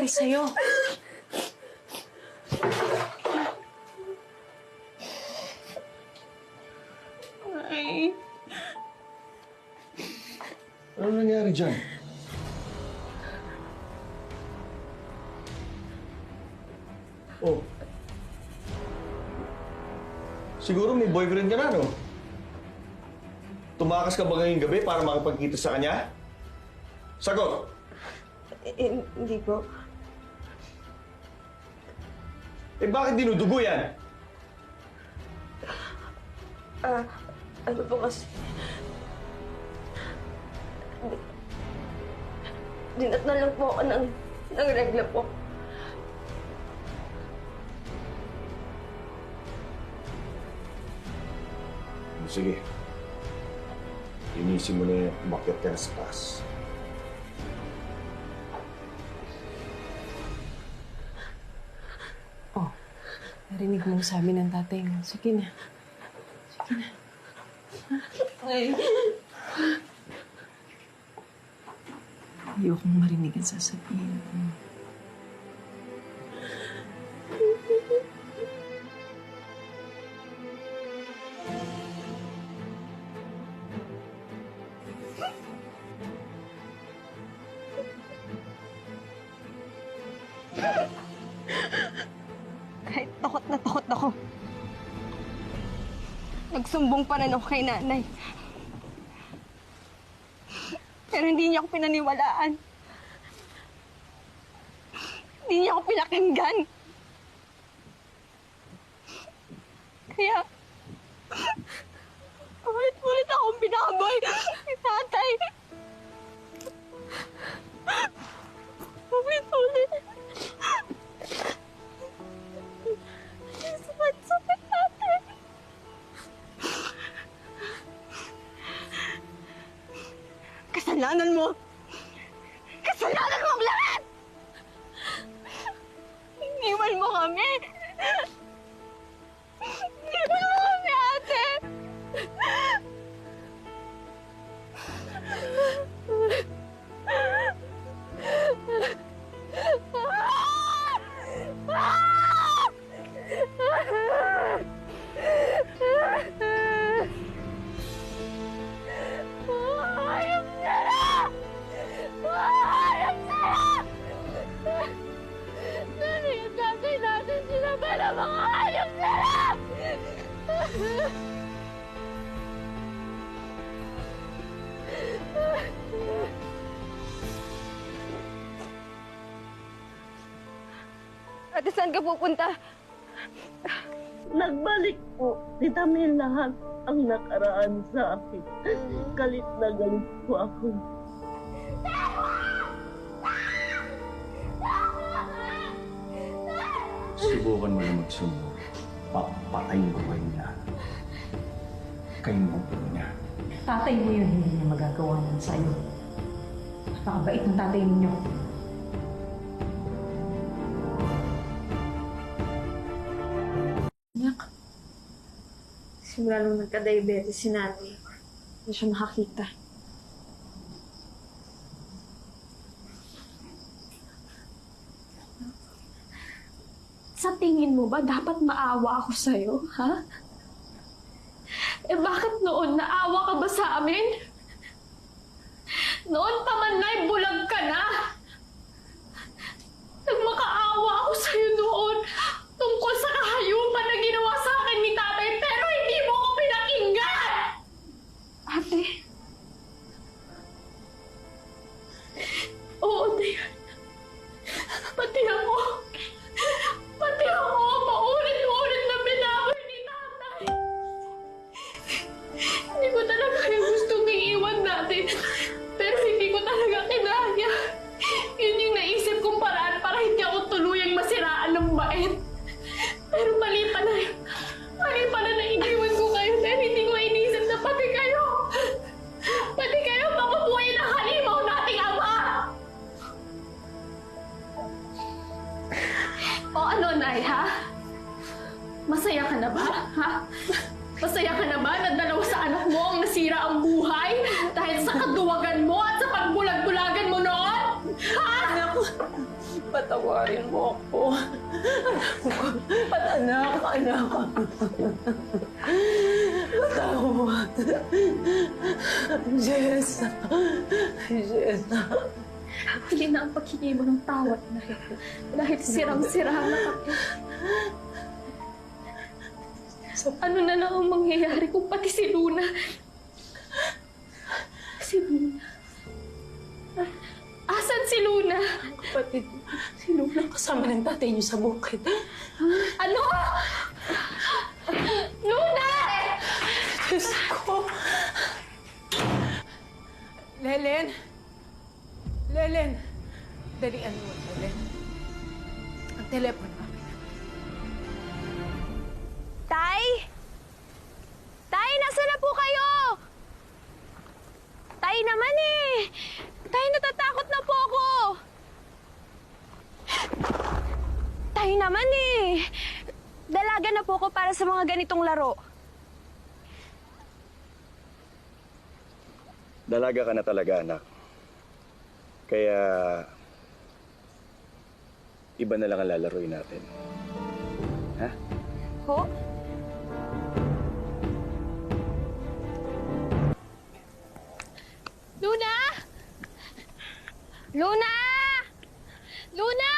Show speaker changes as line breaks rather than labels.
sa'yo. Ay.
Ano nangyari dyan? Oh. Siguro may boyfriend ka na, no? Tumakas ka ba ngayong gabi para makapagkita sa kanya? Sagot!
Hindi po.
Eh bakit dinudugo yan?
Ano po kasi... Dinatnan lang po ako ng regla po.
Sige. Linisin mo na yan. Umakyat ka na sa taas.
Oh, narinig mo sabi ng tatay mo. Sige na. Sige na.
Ay.
Ayokong marinig ang sasabihin ko.
Kahit takot na takot ako. Nagsumbong pa rin ako kay nanay. Pero hindi niya ako pinaniwalaan. Hindi niya ako pinakinggan. Kaya, ulit-ulit akong binaboy ni tatay. Ulit-ulit. Sakit natin. Kasalanan mo! Kasalanan mo ang lahat! Iniwan mo kami! Iniwan mo kami, ate! Ayop sila! Ayop sila! Nangyayagagay natin sila para mga ayop sila! Ate, saan ka pupunta?
Nagbalik po, titamin lahat ang nakaraan sa akin. Galit na galit po ako.
Subukan mo na magsumbong. Papatayin ko kayo niya. Kayo mo niya.
Tatay mo yun, hindi niya magagawa nun sa'yo. Napakabait ng tatay ninyo.
Anak, simula nung nagka-diabetes si nanay, hindi siya makakita. Sa tingin mo ba dapat maawa ako sa'yo, ha? Eh bakit noon naawa ka ba sa amin? Noon pa man na'y bulag ka na! Nagmakaawa ako sa'yo noon tungkol sa kahayupan na ginawa sa akin ni tatay pero hindi mo ko pinakinggan! Ate. Oo, Dayan. Pati ako. Pati ako paulit-ulit na binaboy ni tatay. Hindi ko talaga yung gustong iiwan natin. Pero hindi ko talaga kinaya. Yun yung naisip kong paraan para hindi ako tuluyang masiraan ng bait. Pero mali pala na iniwan ko kayo dahil hindi ko inisip na pati kayo mapabuhay ng halimaw nating ama! O ano, Nay, ha? Masaya ka na ba, ha? Masaya ka na ba na dalawa sa anak mo ang nasira ang buhay dahil sa kaduwagan mo at sa pagbulag-bulagan mo noon? Ha?
Anak ko, ba't
patawarin mo ako. Anak. Patawad. Jess.
Huli na ang paghingi mo ng tawad na dahil sirang-sira na kami. So, ano na lang ang mangyayari kung pati si Luna? Si Luna? Asan si Luna?
Kapatid, si Luna kasama ng tatay niyo sa bukid.
Ano? Luna!
Diyos ko. Lelen! Dalian mo, Lelen. Ang telepono akin.
Tay? Tay, nasa na po kayo? Tay naman eh! Tay, natatakot na po ako! Tay naman eh! Dalaga na po ako para sa mga ganitong laro.
Dalaga ka na talaga, anak. Kaya, iba na lang ang lalaroin natin. Ha?
Ho? Luna! Luna! Luna!